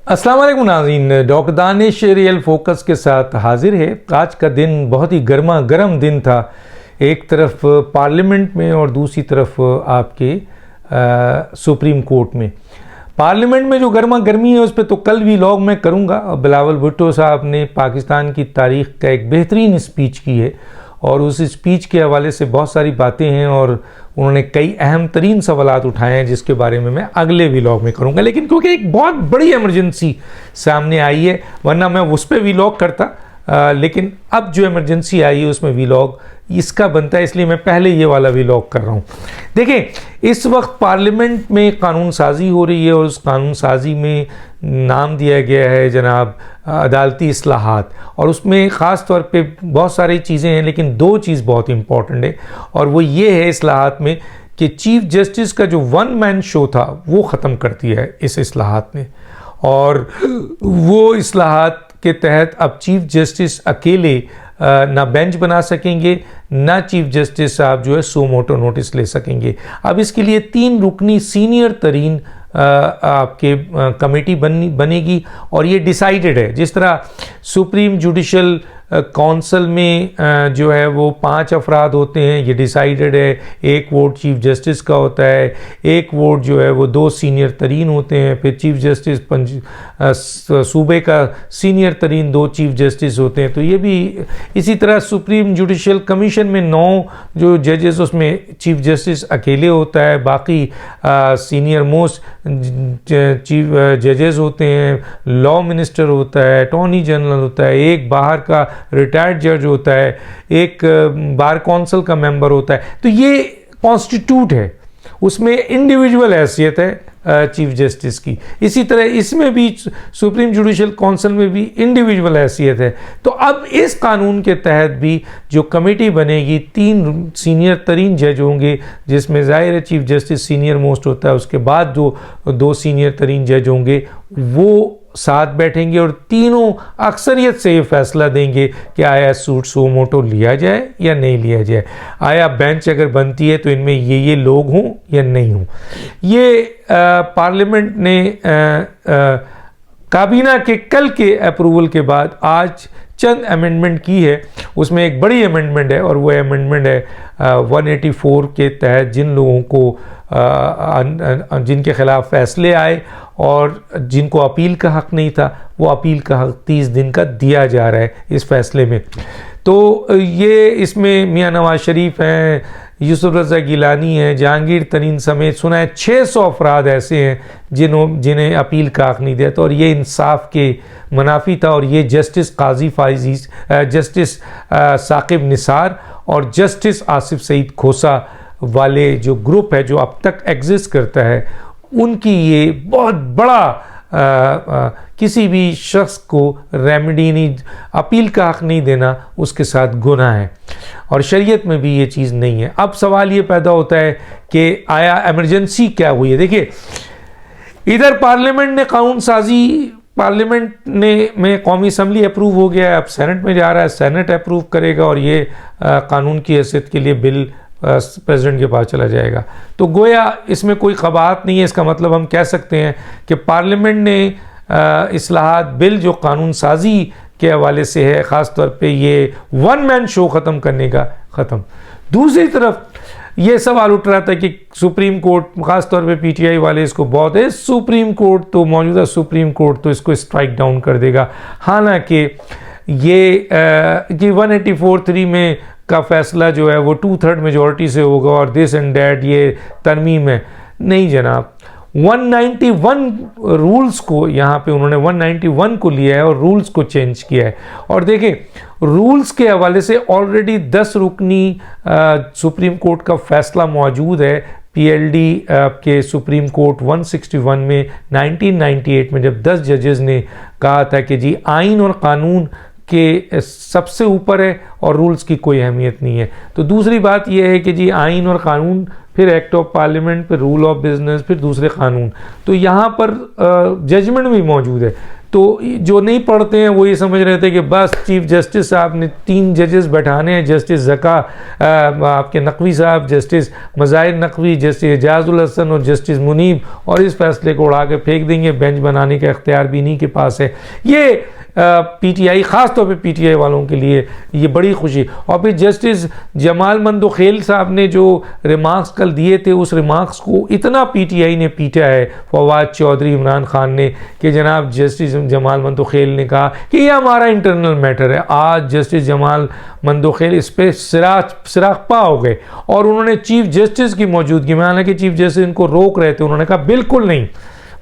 अस्सलाम वालेकुम नाज़रीन, डॉक्टर दानिश रियल फोकस के साथ हाजिर है। आज का दिन बहुत ही गर्मा गर्म दिन था, एक तरफ पार्लियामेंट में और दूसरी तरफ आपके सुप्रीम कोर्ट में। पार्लियामेंट में जो गर्मा गर्मी है उस पर तो कल भी व्लॉग मैं करूँगा। बिलावल भुट्टो साहब ने पाकिस्तान की तारीख़ का एक बेहतरीन स्पीच की है और उस स्पीच के हवाले से बहुत सारी बातें हैं और उन्होंने कई अहम तरीन सवालात उठाए हैं जिसके बारे में मैं अगले व्लॉग में करूंगा। लेकिन क्योंकि एक बहुत बड़ी इमरजेंसी सामने आई है, वरना मैं उस पर व्लॉग करता, लेकिन अब जो इमरजेंसी आई है उसमें व्लॉग इसका बनता है, इसलिए मैं पहले ये वाला व्लॉग कर रहा हूँ। देखिए, इस वक्त पार्लियामेंट में कानून साजी हो रही है और उस कानून साजी में नाम दिया गया है जनाब अदालती इस्लाहात, और उसमें ख़ास तौर पे बहुत सारी चीज़ें हैं, लेकिन दो चीज़ बहुत इंपॉर्टेंट है और वो ये है इस्लाहात में कि चीफ जस्टिस का जो वन मैन शो था वो ख़त्म कर दिया है इस इस्लाहात ने। और वो इस्लाहात के तहत अब चीफ जस्टिस अकेले ना बेंच बना सकेंगे, ना चीफ जस्टिस साहब जो है सो मोटो नोटिस ले सकेंगे। अब इसके लिए 3 रुकनी सीनियर तरीन आपके कमेटी बनेगी और ये डिसाइडेड है। जिस तरह सुप्रीम जुडिशल काउंसिल में जो है वो 5 अफराद होते हैं, ये डिसाइडेड है। 1 वोट चीफ जस्टिस का होता है, 1 वोट जो है वो 2 सीनियर तरीन होते हैं, फिर चीफ जस्टिस सूबे का सीनियर तरीन 2 चीफ जस्टिस होते हैं। तो ये भी इसी तरह सुप्रीम जुडिशल कमीशन में 9 जो जजेस, उसमें चीफ जस्टिस अकेले होता है, बाकी सीनियर मोस्ट चीफ जजेस होते हैं, लॉ मिनिस्टर होता है, अटॉर्नी जनरल होता है, एक बाहर का रिटायर्ड जज होता है, एक बार काउंसिल का मेंबर होता है। तो ये कॉन्स्टिट्यूट है, उसमें इंडिविजुअल हैसियत है चीफ जस्टिस की। इसी तरह इसमें भी सुप्रीम जुडिशल काउंसिल में भी इंडिविजुअल हैसियत है। तो अब इस कानून के तहत भी जो कमेटी बनेगी, 3 सीनियर तरीन जज होंगे, जिसमें ज़ाहिर है चीफ जस्टिस सीनियर मोस्ट होता है, उसके बाद 2 सीनियर तरीन जज होंगे, वो साथ बैठेंगे और तीनों अक्सरियत से ये फैसला देंगे कि आया सूट सो मोटो लिया जाए या नहीं लिया जाए, आया बेंच अगर बनती है तो इनमें ये लोग हों या नहीं हों। ये पार्लियामेंट ने काबीना के कल के अप्रूवल के बाद आज चंद अमेंडमेंट की है। उसमें एक बड़ी अमेंडमेंट है और वो अमेंडमेंट है 184 के तहत जिन लोगों को जिनके खिलाफ फैसले आए और जिनको अपील का हक़ नहीं था, वो अपील का हक़ 30 दिन का दिया जा रहा है इस फैसले में। तो ये इसमें मियां नवाज शरीफ हैं, यूसुफ रज़ा गिलानी हैं, जहांगीर तरीन समेत सुना है 600 अफराद ऐसे हैं जिन्हें अपील का हक़ नहीं दिया था, और ये इंसाफ के मुनाफी था। और ये जस्टिस काजी फाइज़, जस्टिस साकिब निसार और जस्टिस आसिफ सईद खोसा वाले जो ग्रुप है जो अब तक एग्जिस्ट करता है, उनकी ये बहुत बड़ा किसी भी शख्स को रेमेडी नहीं, अपील का हक़ नहीं देना उसके साथ गुनाह है और शरीयत में भी ये चीज़ नहीं है। अब सवाल ये पैदा होता है कि आया इमरजेंसी क्या हुई है। देखिए, इधर पार्लियामेंट ने कानून साजी, पार्लियामेंट ने में कौमी असम्बली अप्रूव हो गया है, अब सेनेट में जा रहा है, सेनेट अप्रूव करेगा और ये कानून की हैसियत के लिए बिल प्रेसिडेंट के पास चला जाएगा। तो गोया इसमें कोई ख़बात नहीं है। इसका मतलब हम कह सकते हैं कि पार्लियामेंट ने इस्लाहात बिल जो कानून साजी के हवाले से है, ख़ास तौर पे ये वन मैन शो ख़त्म करने का ख़त्म। दूसरी तरफ ये सवाल उठ रहा था कि सुप्रीम कोर्ट, ख़ास तौर पे पीटीआई वाले इसको बहुत है, सुप्रीम कोर्ट तो मौजूदा सुप्रीम कोर्ट तो इसको स्ट्राइक डाउन कर देगा। हालांकि ये 184(3) में का फैसला जो है वो 2/3 मेजॉरिटी से होगा और दिस एंड डैट ये तरमीम है। नहीं जनाब, 191 रूल्स को यहाँ पे उन्होंने 191 को लिया है और रूल्स को चेंज किया है। और देखें, रूल्स के हवाले से ऑलरेडी 10 रुकनी सुप्रीम कोर्ट का फैसला मौजूद है। पीएलडी के सुप्रीम कोर्ट 161 में 1998 में जब 10 जजेस ने कहा था कि जी आइन और कानून के सबसे ऊपर है और रूल्स की कोई अहमियत नहीं है। तो दूसरी बात यह है कि जी आइन और कानून, फिर एक्ट ऑफ पार्लियामेंट, फिर रूल ऑफ बिजनेस, फिर दूसरे कानून, तो यहाँ पर जजमेंट भी मौजूद है। तो जो नहीं पढ़ते हैं वो ये समझ रहे थे कि बस चीफ जस्टिस साहब ने 3 जजेस बैठाने हैं, जस्टिस ज़का आपके नकवी साहब, जस्टिस मज़ाहिर नकवी, जस्टिस एजाजुल हसन और जस्टिस मुनीब, और इस फैसले को उड़ा के फेंक देंगे, बेंच बनाने का इख्तियार भी इन्हीं के पास है। ये पीटीआई, ख़ास तौर पे पीटीआई वालों के लिए ये बड़ी खुशी। और फिर जस्टिस जमाल मंदोखेल साहब ने जो रिमार्क्स कल दिए थे, उस रिमार्क्स को इतना पीटीआई ने पीटा है, फवाद चौधरी, इमरान खान ने, कि जनाब जस्टिस जमाल मंदोखेल ने कहा कि ये हमारा इंटरनल मैटर है। आज जस्टिस जमाल मंदोखेल इस पर सिरापा हो गए और उन्होंने चीफ जस्टिस की मौजूदगी में, हालांकि चीफ जस्टिस इनको रोक रहे थे, उन्होंने कहा बिल्कुल नहीं,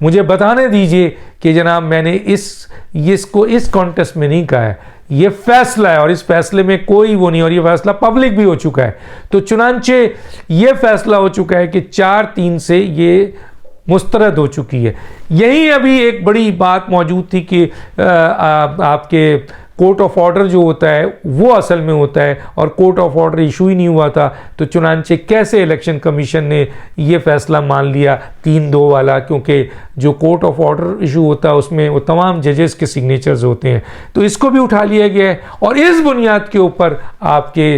मुझे बताने दीजिए कि जनाब मैंने इसको इस कॉन्टेस्ट में नहीं कहा है, ये फैसला है और इस फैसले में कोई वो नहीं, और ये फैसला पब्लिक भी हो चुका है। तो चुनांचे ये फैसला हो चुका है कि 4-3 से ये मुस्तरद हो चुकी है। यही अभी एक बड़ी बात मौजूद थी कि आपके कोर्ट ऑफ ऑर्डर जो होता है वो असल में होता है, और कोर्ट ऑफ ऑर्डर इशू ही नहीं हुआ था, तो चुनांचे कैसे इलेक्शन कमीशन ने ये फैसला मान लिया 3-2 वाला, क्योंकि जो कोर्ट ऑफ ऑर्डर इशू होता है उसमें वो तमाम जजेस के सिग्नेचर्स होते हैं, तो इसको भी उठा लिया गया है। और इस बुनियाद के ऊपर आपके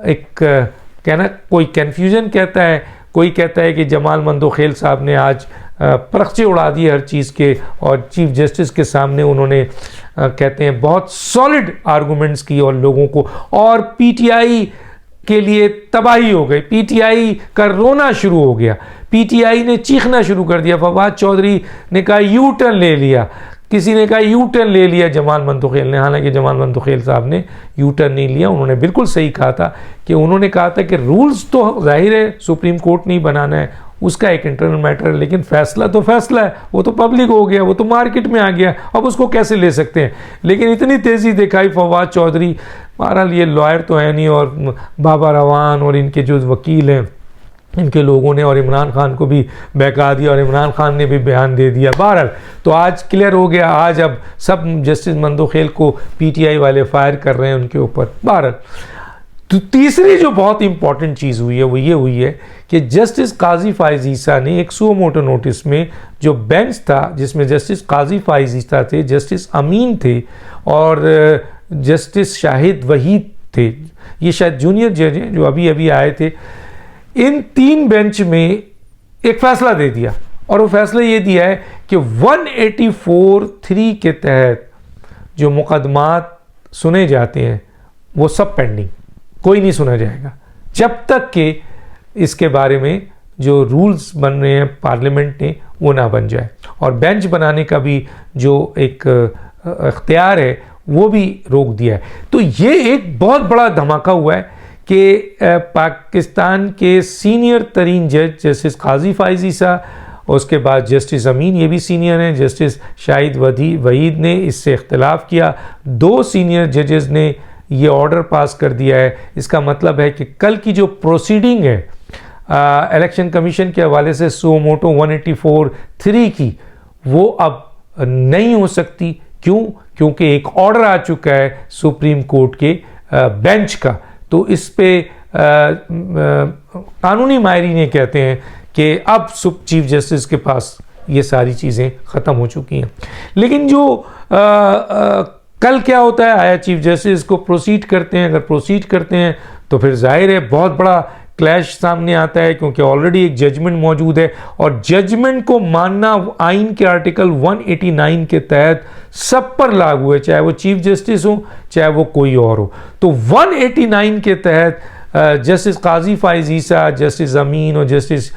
एक कहना, कोई कन्फ्यूजन कहता है, कोई कहता है कि जमाल मंदोखेल साहब ने आज पर्चे उड़ा दिए हर चीज़ के, और चीफ जस्टिस के सामने उन्होंने कहते हैं बहुत सॉलिड आर्गूमेंट्स की और लोगों को, और पीटीआई के लिए तबाही हो गई, पीटीआई का रोना शुरू हो गया, पीटीआई ने चीखना शुरू कर दिया। फवाद चौधरी ने कहा यू टर्न ले लिया, किसी ने कहा यू टर्न ले लिया जमाल मंदोखेल ने, हालांकि जमाल मंदोखेल साहब ने यू टर्न नहीं लिया। उन्होंने बिल्कुल सही कहा था कि उन्होंने कहा था कि रूल्स तो जाहिर है सुप्रीम कोर्ट नहीं बनाना है, उसका एक इंटरनल मैटर है, लेकिन फैसला तो फैसला है, वो तो पब्लिक हो गया, वो तो मार्केट में आ गया, अब उसको कैसे ले सकते हैं। लेकिन इतनी तेज़ी दिखाई फवाद चौधरी, बहरहाल ये लॉयर तो है नहीं, और बाबा रवान और इनके जो वकील हैं इनके लोगों ने, और इमरान खान को भी बहका दिया, और इमरान खान ने भी बयान दे दिया। बहरहाल तो आज क्लियर हो गया, आज अब सब जस्टिस मंदोखेल को पीटीआई वाले फायर कर रहे हैं उनके ऊपर। बहरहाल तो तीसरी जो बहुत इंपॉर्टेंट चीज़ हुई है वो ये हुई है कि जस्टिस काजी फाइज ईसा ने एक सुओ मोटो नोटिस में जो बेंच था, जिसमें जस्टिस काजी फाइज ईसा थे, जस्टिस अमीन थे और जस्टिस शाहिद वहीद थे, ये शायद जूनियर जज हैं जो अभी अभी आए थे, इन 3 बेंच में एक फैसला दे दिया, और वो फैसला ये दिया है कि 184(3) के तहत जो मुकदमात सुने जाते हैं वो सब पेंडिंग, कोई नहीं सुना जाएगा जब तक कि इसके बारे में जो रूल्स बन रहे हैं पार्लियामेंट ने वो ना बन जाए, और बेंच बनाने का भी जो एक इख्तियार है वो भी रोक दिया है। तो ये एक बहुत बड़ा धमाका हुआ है कि पाकिस्तान के सीनियर तरीन जज जस्टिस काजी फाइज ईसा, उसके बाद जस्टिस अमीन, ये भी सीनियर हैं, जस्टिस शाहिद वहीद ने इससे इख्तिलाफ किया, 2 सीनियर जजेस ने ये ऑर्डर पास कर दिया है। इसका मतलब है कि कल की जो प्रोसीडिंग है इलेक्शन कमीशन के हवाले से सुओ मोटो 184(3) की, वो अब नहीं हो सकती। क्यों? क्योंकि एक ऑर्डर आ चुका है सुप्रीम कोर्ट के बेंच का, तो इस पे कानूनी माहिरीन ये कहते हैं कि अब चीफ जस्टिस के पास ये सारी चीज़ें ख़त्म हो चुकी हैं। लेकिन जो कल क्या होता है, आया चीफ जस्टिस को प्रोसीड करते हैं, अगर प्रोसीड करते हैं तो फिर जाहिर है बहुत बड़ा क्लैश सामने आता है, क्योंकि ऑलरेडी एक जजमेंट मौजूद है, और जजमेंट को मानना आइन के आर्टिकल 189 के तहत सब पर लागू है, चाहे वो चीफ जस्टिस हो चाहे वो कोई और हो। तो 189 के तहत जस्टिस काजी फाइज ईसा, जस्टिस अमीन और जस्टिस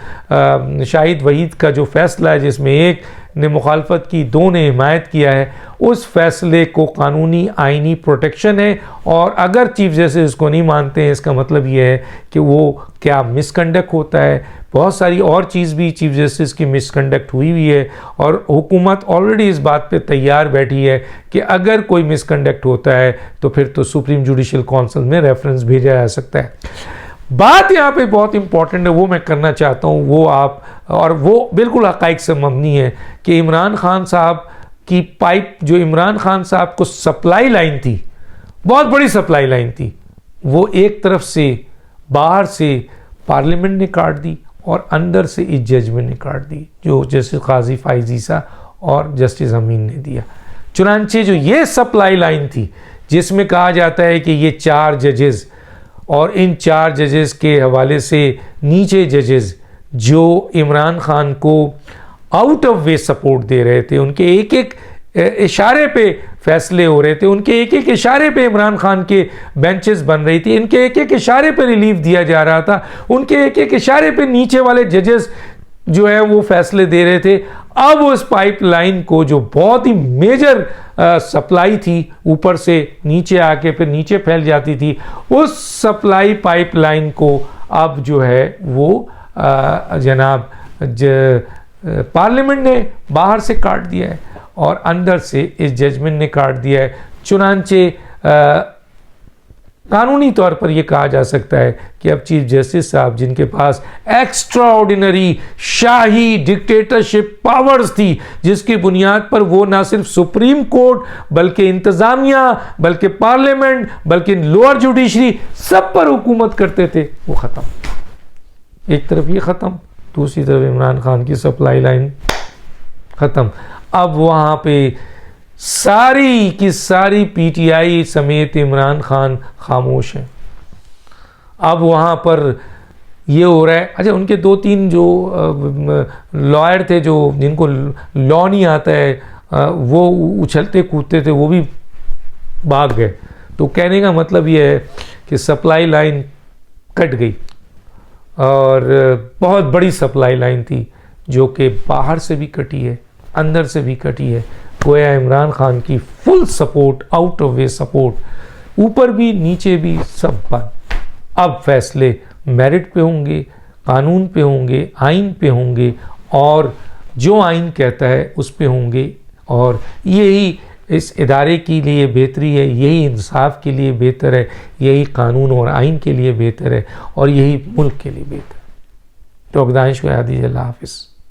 शाहिद वहीद का जो फैसला है, जिसमें एक ने मुखालफत की, 2 ने हिमायत किया है, उस फैसले को कानूनी आइनी प्रोटेक्शन है, और अगर चीफ जस्टिस इसको नहीं मानते हैं, इसका मतलब ये है कि वो क्या मिसकंडक्ट होता है। बहुत सारी और चीज़ भी चीफ जस्टिस की मिसकंडक्ट हुई है, और हुकूमत ऑलरेडी इस बात पे तैयार बैठी है कि अगर कोई मिसकंडक्ट होता है तो फिर तो सुप्रीम जुडिशल काउंसिल में रेफरेंस भेजा जा सकता है। बात यहाँ पे बहुत इंपॉर्टेंट है, वो मैं करना चाहता हूँ, वो आप, और वो बिल्कुल हक़ाइक़ से मबनी है कि इमरान खान साहब की पाइप, जो इमरान खान साहब को सप्लाई लाइन थी, बहुत बड़ी सप्लाई लाइन थी, वो एक तरफ से बाहर से पार्लियामेंट ने काट दी और अंदर से इस जजमेंट ने काट दी, जो जस्टिस काजी फाइज ईसा और जस्टिस अमीन ने दिया। चुनांचे जो ये सप्लाई लाइन थी जिसमें कहा जाता है कि ये 4 जजेस और इन 4 जजेस के हवाले से नीचे जजेस जो इमरान खान को आउट ऑफ वे सपोर्ट दे रहे थे, उनके एक एक इशारे पे फैसले हो रहे थे, उनके एक एक इशारे पे इमरान खान के बेंचेस बन रही थी, इनके एक एक इशारे पे रिलीफ दिया जा रहा था, उनके एक एक इशारे पे नीचे वाले जजेस जो है वो फैसले दे रहे थे। अब उस पाइपलाइन को जो बहुत ही मेजर सप्लाई थी ऊपर से नीचे आके फिर नीचे फैल जाती थी, उस सप्लाई पाइपलाइन को अब जो है वो जनाब पार्लियामेंट ने बाहर से काट दिया है और अंदर से इस जजमेंट ने काट दिया है। चुनांचे कानूनी तौर पर यह कहा जा सकता है कि अब चीफ जस्टिस साहब जिनके पास एक्स्ट्रा ऑर्डिनरी शाही डिक्टेटरशिप पावर्स थी, जिसकी बुनियाद पर वो ना सिर्फ सुप्रीम कोर्ट बल्कि इंतजामिया बल्कि पार्लियामेंट बल्कि लोअर जुडिशरी सब पर हुकूमत करते थे, वो ख़त्म। एक तरफ ये ख़त्म, दूसरी तरफ इमरान खान की सप्लाई लाइन ख़त्म। अब वहाँ पे सारी की सारी पीटीआई समेत इमरान खान खामोश हैं। अब वहाँ पर ये हो रहा है, अच्छा उनके 2-3 जो लॉयर थे जो जिनको लॉ नहीं आता है वो उछलते कूदते थे, वो भी भाग गए। तो कहने का मतलब ये है कि सप्लाई लाइन कट गई और बहुत बड़ी सप्लाई लाइन थी जो कि बाहर से भी कटी है, अंदर से भी कटी है। गोया इमरान खान की full support, out of way support, ऊपर भी नीचे भी सब बंद। अब फैसले मेरिट पे होंगे, कानून पे होंगे, आइन पे होंगे और जो आइन कहता है उस पे होंगे। और यही इस इदारे के लिए बेहतरी है, यही इंसाफ के लिए बेहतर है, यही कानून और आइन के लिए बेहतर है और यही मुल्क के लिए बेहतर है। तो दानिश को याद दीजिए। अल्लाह हाफिज़।